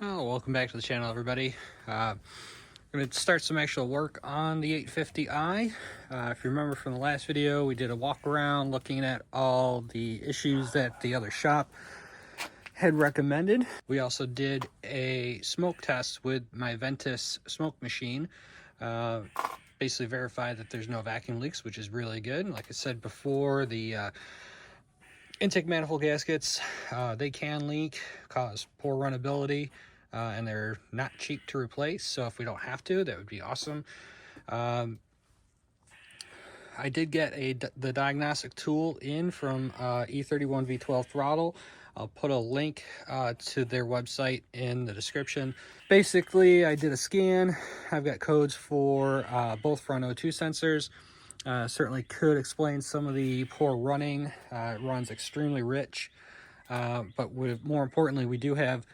Oh, welcome back to the channel, everybody. I'm going to start some actual work on the 850i. If you remember from the last video, we did a walk around looking at all the issues that the other shop had recommended. We also did a smoke test with my Ventus smoke machine. Basically verified that there's no vacuum leaks, which is really good. Like I said before, the intake manifold gaskets, they can leak, cause poor runnability, and they're not cheap to replace. So if we don't have to, that would be awesome. I did get the diagnostic tool in from E31 V12 throttle. I'll put a link to their website in the description. Basically, I did a scan. I've got codes for both front O2 sensors. Certainly could explain some of the poor running. It runs extremely rich, but more importantly, we do have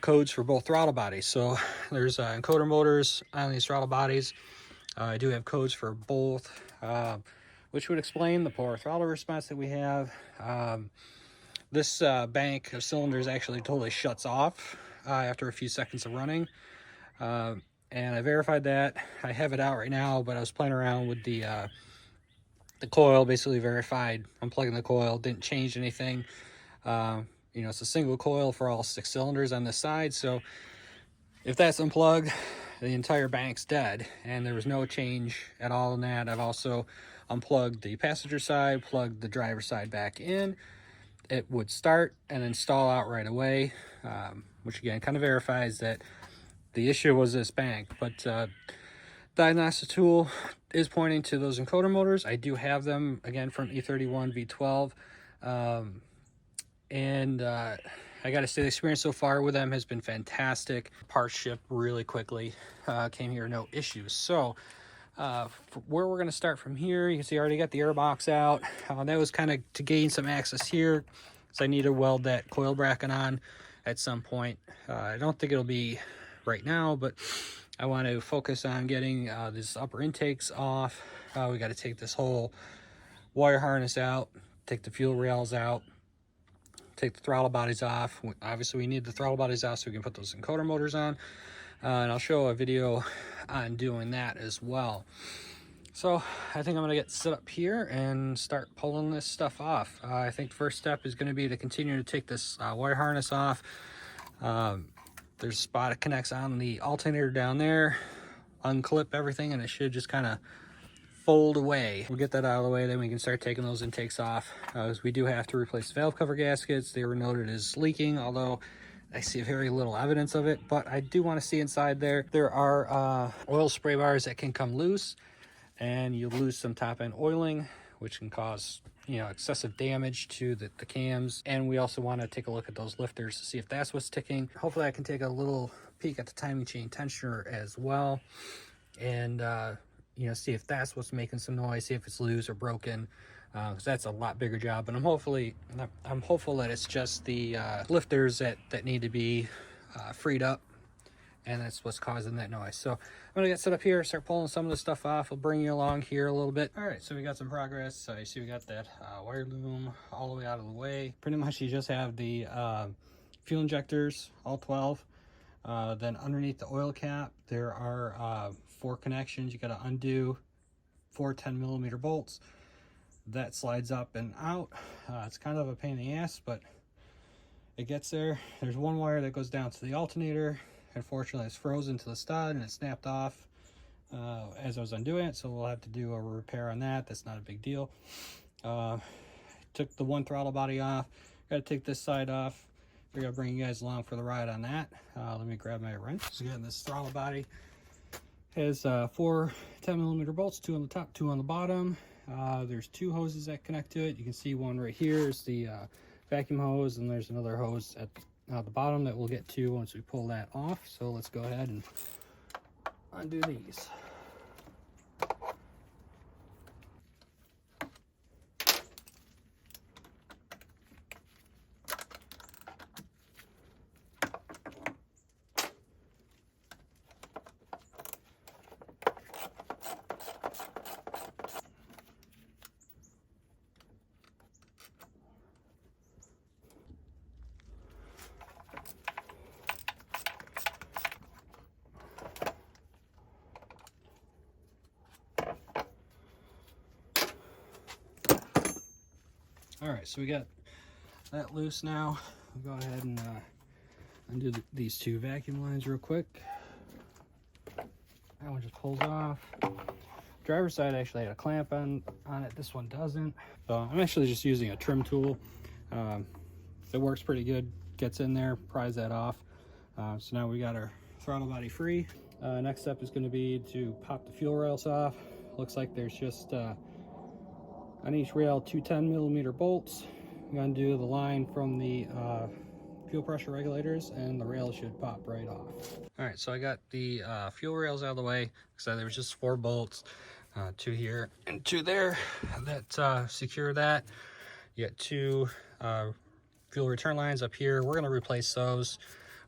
codes for both throttle bodies. So there's encoder motors on these throttle bodies. I do have codes for both, which would explain the poor throttle response that we have. This bank of cylinders actually totally shuts off after a few seconds of running. And I verified that. I have it out right now, but I was playing around with the coil, basically verified, unplugging the coil, didn't change anything. You know, it's a single coil for all 6 cylinders on this side, so if that's unplugged, the entire bank's dead, and there was no change at all in that. I've also unplugged the passenger side, plugged the driver's side back in. It would start and then stall out right away, which again kind of verifies that the issue was this bank. But diagnostic tool is pointing to those encoder motors. I do have them again from E31 V12, and I gotta say the experience so far with them has been fantastic. Parts ship really quickly, came here no issues. So where we're gonna start from here, you can see I already got the air box out. That was kind of to gain some access here, so I need to weld that coil bracket on at some point. I don't think it'll be right now, but I want to focus on getting these upper intakes off. We got to take this whole wire harness out, take the fuel rails out, take the throttle bodies off. Obviously we need the throttle bodies out so we can put those encoder motors on, and I'll show a video on doing that as well. So I think I'm going to get set up here and start pulling this stuff off. I think the first step is going to be to continue to take this wire harness off. There's a spot it connects on the alternator down there. Unclip everything and it should just kind of fold away. We'll get that out of the way, then we can start taking those intakes off. As we do have to replace valve cover gaskets. They were noted as leaking, although I see very little evidence of it, but I do want to see inside there. There are oil spray bars that can come loose, and you lose some top end oiling, which can cause, you know, excessive damage to the cams. And we also want to take a look at those lifters to see if that's what's ticking. Hopefully I can take a little peek at the timing chain tensioner as well, and you know, see if that's what's making some noise, see if it's loose or broken, because that's a lot bigger job. And I'm hopeful that it's just the lifters that need to be freed up, and that's what's causing that noise. So I'm gonna get set up here, start pulling some of the stuff off. I'll bring you along here a little bit. All right, so we got some progress. So you see we got that wire loom all the way out of the way. Pretty much you just have the fuel injectors, all 12. Then underneath the oil cap, there are 4 connections. You got to undo 4 10mm bolts. That slides up and out. It's kind of a pain in the ass, but it gets there. There's one wire that goes down to the alternator. Unfortunately, it's frozen to the stud and it snapped off as I was undoing it, so we'll have to do a repair on that. That's not a big deal. Took the one throttle body off. Got to take this side off. Figure I'll bring you guys along for the ride on that. Let me grab my wrench. So again, this throttle body has 4 10mm bolts, 2 on the top, 2 on the bottom. There's 2 hoses that connect to it. You can see one right here is the vacuum hose, and there's another hose at the bottom that we'll get to once we pull that off. So let's go ahead and undo these. right, so we got that loose now. We'll go ahead and undo these two vacuum lines real quick. That one just pulls off. Driver's side actually had a clamp on it. This one doesn't. So I'm actually just using a trim tool. It works pretty good. Gets in there, pries that off. So now we got our throttle body free. Next step is going to be to pop the fuel rails off. Looks like there's just on each rail 2 10mm bolts. I'm going to do the line from the fuel pressure regulators, and the rail should pop right off. All right, so I got the fuel rails out of the way. So there was just 4 bolts, 2 here and 2 there that secure that. You got 2 fuel return lines up here. We're going to replace those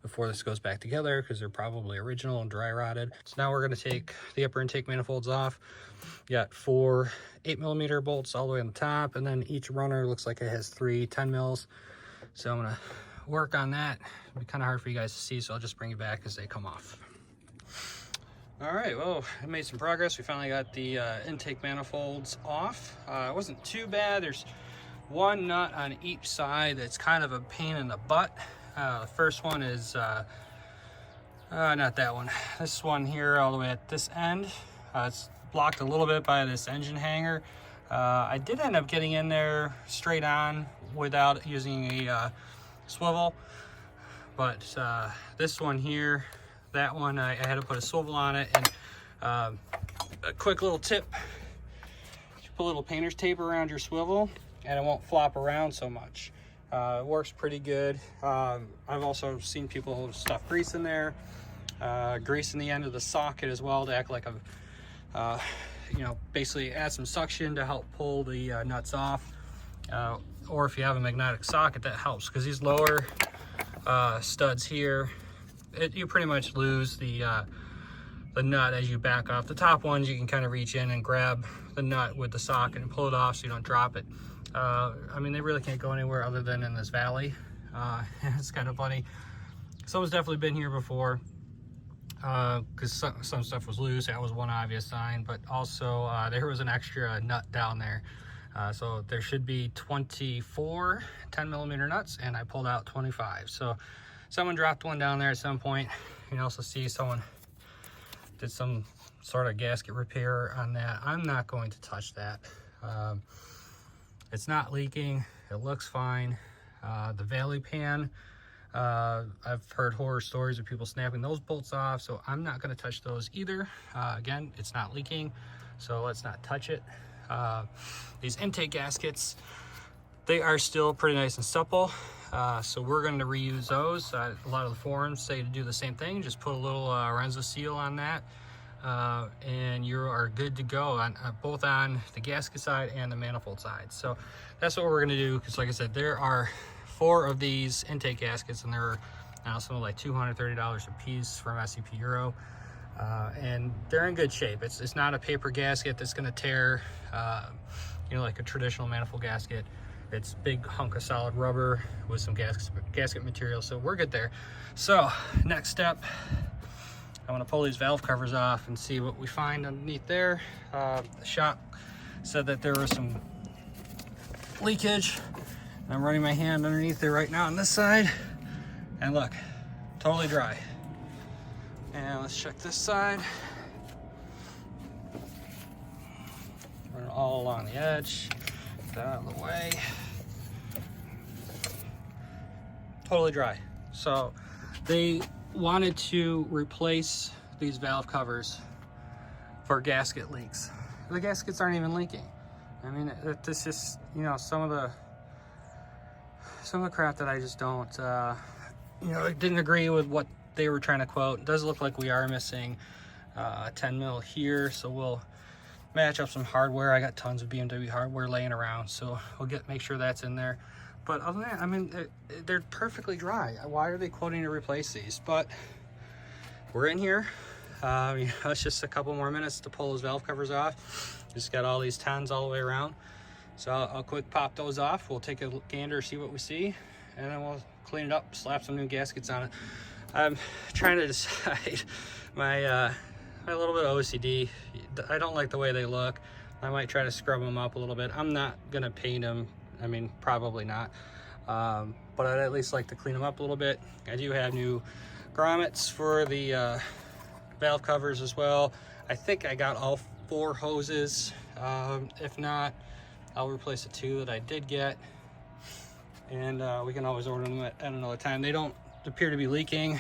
before this goes back together because they're probably original and dry rotted. So now we're going to take the upper intake manifolds off. You got 4 8mm bolts all the way on the top, and then each runner looks like it has 3 10 mils. So I'm going to work on that. It'll be kind of hard for you guys to see, so I'll just bring it back as they come off. All right, well, I made some progress. We finally got the intake manifolds off. It wasn't too bad. There's 1 nut on each side that's kind of a pain in the butt. The first one is not that one. This one here all the way at this end. It's blocked a little bit by this engine hanger. I did end up getting in there straight on without using a swivel, but this one here, that one, I had to put a swivel on it. And a quick little tip, you put a little painter's tape around your swivel and it won't flop around so much. It works pretty good. I've also seen people stuff grease in there, grease in the end of the socket as well to act like a you know, basically add some suction to help pull the nuts off. Or if you have a magnetic socket, that helps, because these lower studs here, you pretty much lose the nut as you back off. The top ones you can kind of reach in and grab the nut with the socket and pull it off so you don't drop it. I mean, they really can't go anywhere other than in this valley. It's kind of funny. Someone's definitely been here before, because some stuff was loose. That was one obvious sign, but also there was an extra nut down there. So there should be 24 10mm nuts, and I pulled out 25. So someone dropped one down there at some point. You can also see someone did some sort of gasket repair on that. I'm not going to touch that. It's not leaking. It looks fine. The valley pan, I've heard horror stories of people snapping those bolts off, so I'm not going to touch those either. Again, it's not leaking, so let's not touch it. These intake gaskets, they are still pretty nice and supple, so we're going to reuse those. A lot of the forums say to do the same thing. Just put a little Renzo seal on that, and you are good to go on both on the gasket side and the manifold side. So that's what we're going to do, because like I said, there are 4 of these intake gaskets, and they're now something like $230 a piece from SCP Euro. And they're in good shape. It's not a paper gasket that's going to tear, you know, like a traditional manifold gasket. It's big hunk of solid rubber with some gasket material, so we're good there. So next step, I want to pull these valve covers off and see what we find underneath there. The shop said that there was some leakage. I'm running my hand underneath there right now on this side, and look, totally dry. And let's check this side. Run it all along the edge. Get that out of the way. Totally dry. So they wanted to replace these valve covers for gasket leaks. The gaskets aren't even leaking. I mean, it's just, you know, some of the crap that I just don't, you know, I didn't agree with what they were trying to quote. It does look like we are missing a 10 mil here, so we'll match up some hardware. I got tons of BMW hardware laying around, so we'll make sure that's in there. But other than that, I mean, they're perfectly dry. Why are they quoting to replace these? But we're in here. You know, it's just a couple more minutes to pull those valve covers off. Just got all these 10s all the way around. So I'll quick pop those off. We'll take a gander, see what we see, and then we'll clean it up, slap some new gaskets on it. I'm trying to decide my little bit of OCD. I don't like the way they look. I might try to scrub them up a little bit. I'm not gonna paint them. I mean, probably not. But I'd at least like to clean them up a little bit. I do have new grommets for the valve covers as well. I think I got all 4 hoses. If not, I'll replace the 2 that I did get. And we can always order them at another time. They don't appear to be leaking.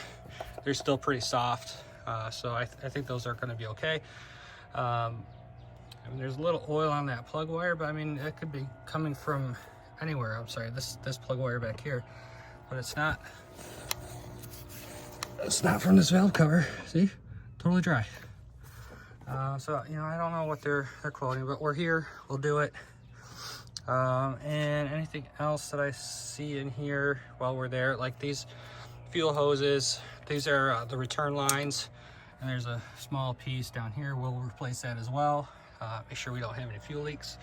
They're still pretty soft. So I think those are gonna be okay. I mean, there's a little oil on that plug wire, but I mean, it could be coming from anywhere. I'm sorry, this plug wire back here, but it's not from this valve cover. See, totally dry. So, you know, I don't know what they're quoting, but we're here, we'll do it. And anything else that I see in here while we're there, like these fuel hoses, these are the return lines, and there's a small piece down here. We'll replace that as well. Make sure we don't have any fuel leaks.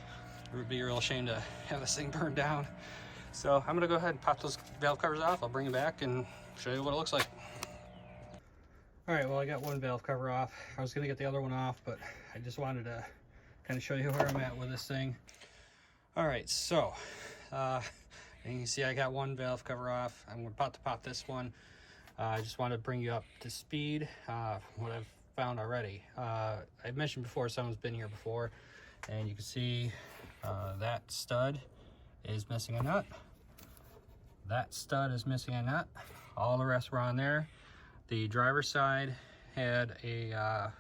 It would be a real shame to have this thing burned down. So I'm gonna go ahead and pop those valve covers off. I'll bring it back and show you what it looks like. All right, well, I got one valve cover off. I was gonna get the other one off, but I just wanted to kind of show you where I'm at with this thing. All right, so, and you can see I got one valve cover off. I'm about to pop this one. I just wanted to bring you up to speed, what I've found already. I mentioned before, someone's been here before, and you can see that stud is missing a nut. That stud is missing a nut. All the rest were on there. The driver's side had a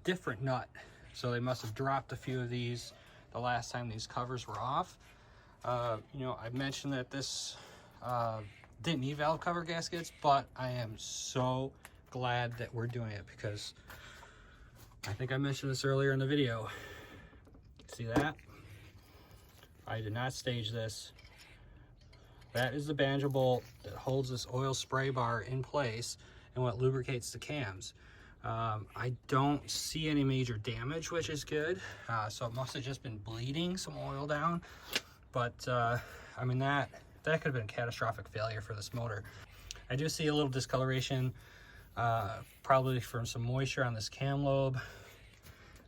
different nut, so they must have dropped a few of these the last time these covers were off. You know, I mentioned that this didn't need valve cover gaskets, but I am so glad that we're doing it, because I think I mentioned this earlier in the video. See that? I did not stage this. That is the banjo bolt that holds this oil spray bar in place and what lubricates the cams. I don't see any major damage, which is good. So it must have just been bleeding some oil down. But I mean, that could have been a catastrophic failure for this motor. I do see a little discoloration, probably from some moisture on this cam lobe.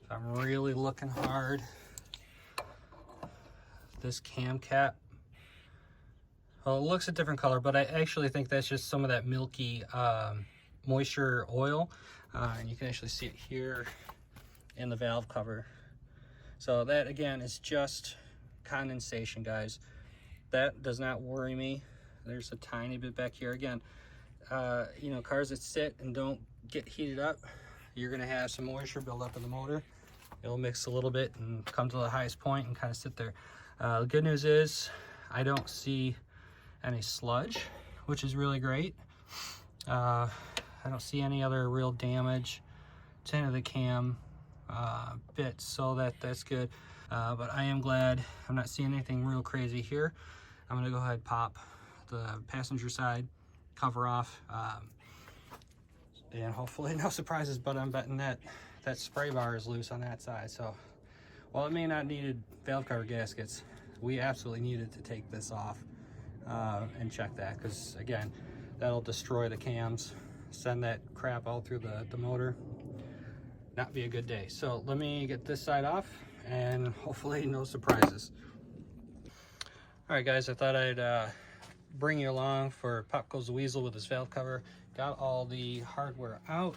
If I'm really looking hard, this cam cap, well, it looks a different color, but I actually think that's just some of that milky moisture oil. And you can actually see it here in the valve cover. So that, again, is just condensation, guys. That does not worry me. There's a tiny bit back here. Again, you know, cars that sit and don't get heated up, you're gonna have some moisture build up in the motor. It'll mix a little bit and come to the highest point and kind of sit there. The good news is I don't see any sludge, which is really great. I don't see any other real damage to any of the cam bits, so that's good. But I am glad I'm not seeing anything real crazy here. I'm gonna go ahead and pop the passenger side cover off, and hopefully no surprises, but I'm betting that spray bar is loose on that side. So while it may not needed valve cover gaskets, we absolutely needed to take this off and check that, because again, that'll destroy the cams, send that crap all through the motor. Not be a good day. So let me get this side off, and hopefully no surprises. All right, guys, I thought I'd bring you along for Pop Goes the Weasel with his valve cover. Got all the hardware out.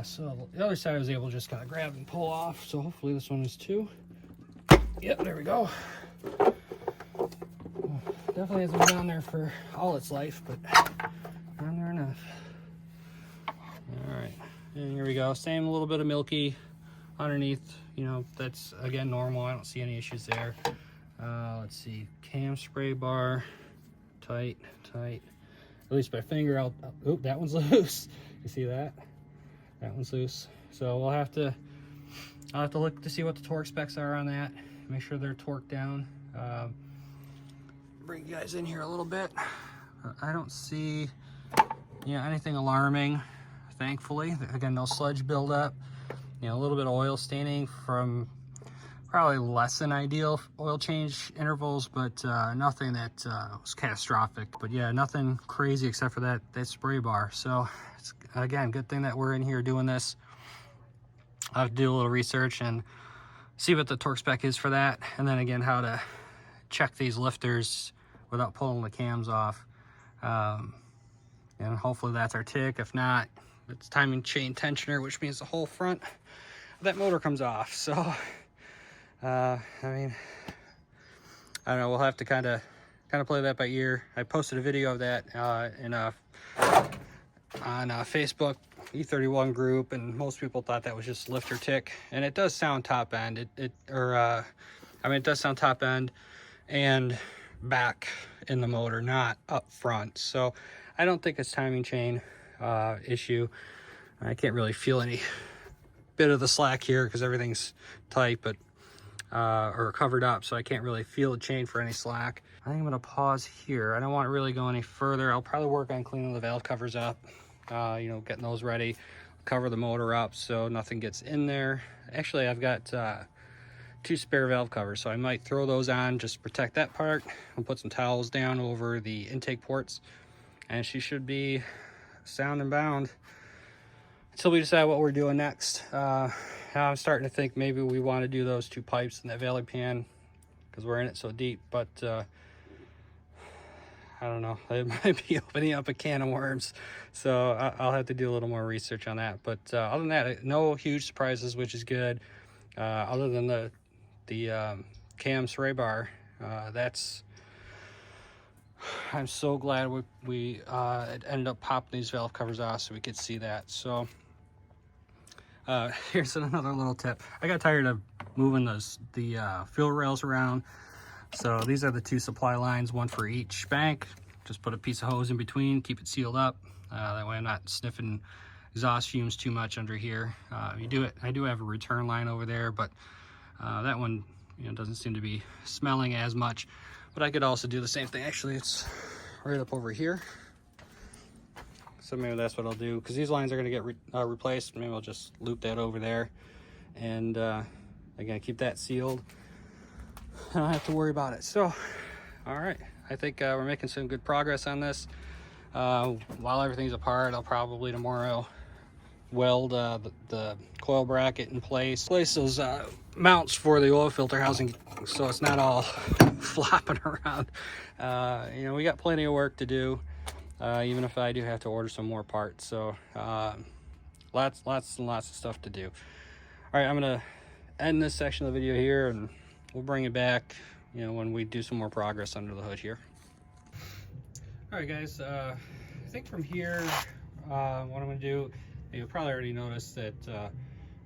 So the other side I was able to just kind of grab and pull off. So hopefully this one is too. Yep, there we go. Definitely hasn't been on there for all its life, but on there enough. All right, and here we go. Same, a little bit of milky underneath. You know, that's again normal. I don't see any issues there. Let's see, cam spray bar, tight. At least my finger out. Oh, that one's loose. You see that? That one's loose. So I'll have to look to see what the torque specs are on that. Make sure they're torqued down. Bring you guys in here a little bit. I don't see, anything alarming, thankfully. Again, no sludge buildup. A little bit of oil staining from probably less than ideal oil change intervals, but nothing that was catastrophic. But yeah, nothing crazy except for that spray bar. So it's, again, good thing that we're in here doing this. I have to do a little research and see what the torque spec is for that, and then again how to check these lifters without pulling the cams off. And hopefully that's our tick. If not, it's timing chain tensioner, which means the whole front of that motor comes off. So I mean, I don't know, we'll have to kind of play that by ear. I posted a video of that on Facebook E31 group, and most people thought that was just lifter tick, and it does sound top end. It does sound top end and back in the motor, not up front. So I don't think it's timing chain issue. I can't really feel any bit of the slack here because everything's tight, but or covered up, so I can't really feel the chain for any slack. I think I'm gonna pause here. I don't want to really go any further. I'll probably work on cleaning the valve covers up, you know, getting those ready, cover the motor up so nothing gets in there. Actually, I've got 2 spare valve covers, so I might throw those on just to protect that part. I'll put some towels down over the intake ports, and she should be sound and bound until we decide what we're doing next. I'm starting to think maybe we want to do those 2 pipes in that valley pan because we're in it so deep, but I don't know, it might be opening up a can of worms, so I'll have to do a little more research on that. But other than that, no huge surprises, which is good. Other than the cam sway bar, I'm so glad we ended up popping these valve covers off so we could see that. So here's another little tip. I got tired of moving the fuel rails around, so these are the 2 supply lines, one for each bank. Just put a piece of hose in between, keep it sealed up. That way I'm not sniffing exhaust fumes too much under here. I do have a return line over there, but that one, you know, doesn't seem to be smelling as much. But I could also do the same thing. Actually, it's right up over here, so maybe that's what I'll do, because these lines are going to get replaced. Maybe I'll just loop that over there, and again, keep that sealed. I don't have to worry about it. So all right, I think we're making some good progress on this. While everything's apart, I'll probably tomorrow weld the coil bracket in place those mounts for the oil filter housing so it's not all flopping around. You know, we got plenty of work to do, even if I do have to order some more parts. So lots and lots of stuff to do. All right, I'm gonna end this section of the video here, and we'll bring it back, you know, when we do some more progress under the hood here. All right, guys, I think from here, what I'm gonna do, you'll probably already noticed that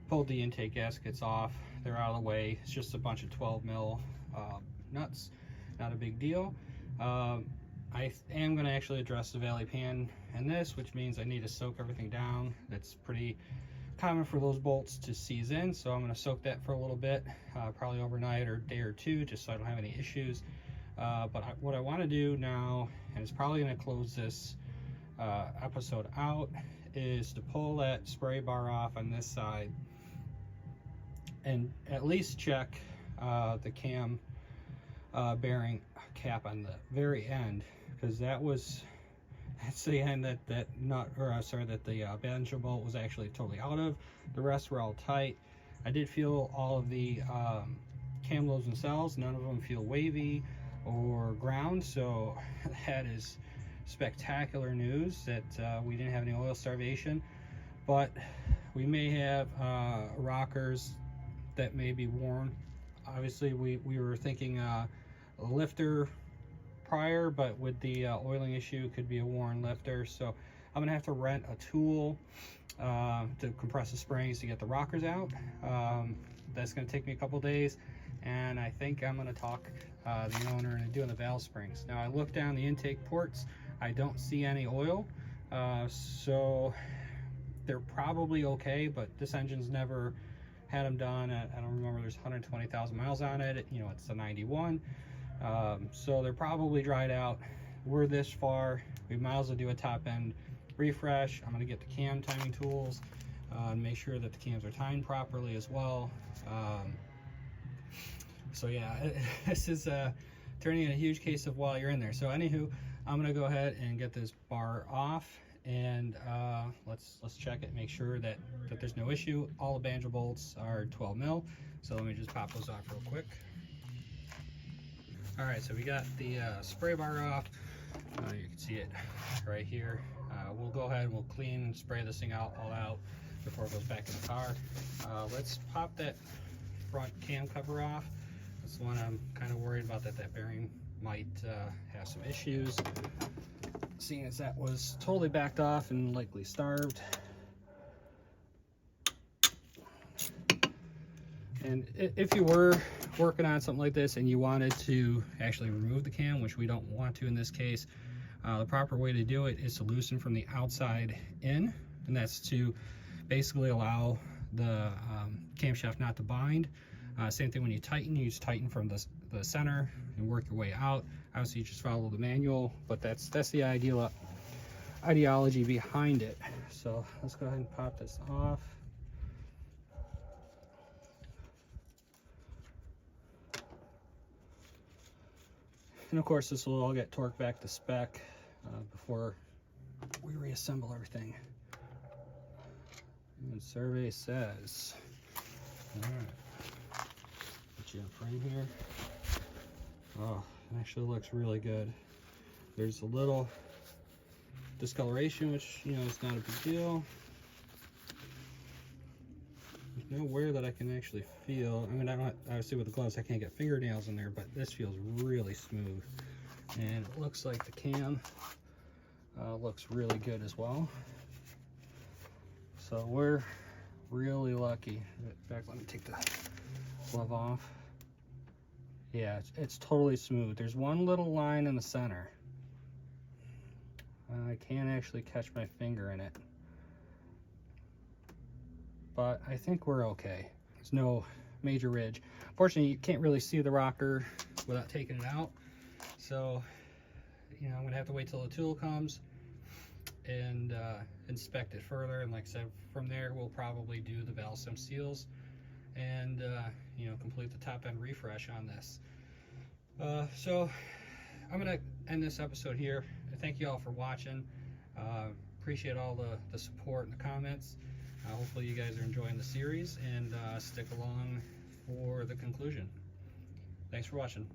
pulled the intake gaskets off. They're out of the way. It's just a bunch of 12 mil nuts, not a big deal. I am gonna actually address the valley pan in this, which means I need to soak everything down. That's pretty common for those bolts to seize in, so I'm gonna soak that for a little bit, probably overnight or a day or 2, just so I don't have any issues. But what I want to do now, and it's probably going to close this episode out, is to pull that spray bar off on this side and at least check the cam bearing cap on the very end, because that's the end that the banjo bolt was actually totally out of. The rest were all tight. I did feel all of the cam lobes themselves. None of them feel wavy or ground, so that is spectacular news that we didn't have any oil starvation. But we may have rockers that may be worn. Obviously we were thinking a lifter prior, but with the oiling issue, it could be a worn lifter. So I'm gonna have to rent a tool to compress the springs to get the rockers out. That's gonna take me a couple days, and I think I'm gonna talk the owner into doing the valve springs. Now I looked down the intake ports, I don't see any oil, so they're probably okay, but this engine's never had them done. I don't remember, there's 120,000 miles on it. You know, it's a 91, so they're probably dried out. We're this far, we might as well do a top end refresh. I'm gonna get the cam timing tools and make sure that the cams are timed properly as well. So yeah, this is turning in a huge case of while you're in there. So anywho, I'm gonna go ahead and get this bar off, and let's check it, make sure that there's no issue. All the banjo bolts are 12 mil, so let me just pop those off real quick. All right, so we got the spray bar off. You can see it right here. We'll go ahead and we'll clean and spray this thing all out before it goes back in the car. Let's pop that front cam cover off. That's the one I'm kind of worried about, that bearing might have some issues, seeing as that was totally backed off and likely starved. And if you were working on something like this and you wanted to actually remove the cam, which we don't want to in this case, the proper way to do it is to loosen from the outside in, and that's to basically allow the camshaft not to bind. Same thing when you just tighten from the center and work your way out. Obviously you just follow the manual, but that's the ideology behind it. So let's go ahead and pop this off. And of course this will all get torqued back to spec before we reassemble everything. And survey says, all right, put you in frame here. Oh, it actually looks really good. There's a little discoloration, which, you know, it's not a big deal. There's no wear that I can actually feel. I mean, I don't, obviously with the gloves I can't get fingernails in there, but this feels really smooth. And it looks like the cam looks really good as well. So we're really lucky. In fact, let me take the glove off. Yeah, it's totally smooth. There's one little line in the center. I can't actually catch my finger in it, but I think we're okay. There's no major ridge. Fortunately, you can't really see the rocker without taking it out. So, you know, I'm gonna have to wait till the tool comes and inspect it further. And like I said, from there, we'll probably do the valve stem seals and, you know, complete the top end refresh on this. So I'm gonna end this episode here. Thank you all for watching. Appreciate all the support and the comments. Hopefully you guys are enjoying the series, and stick along for the conclusion. Thanks for watching.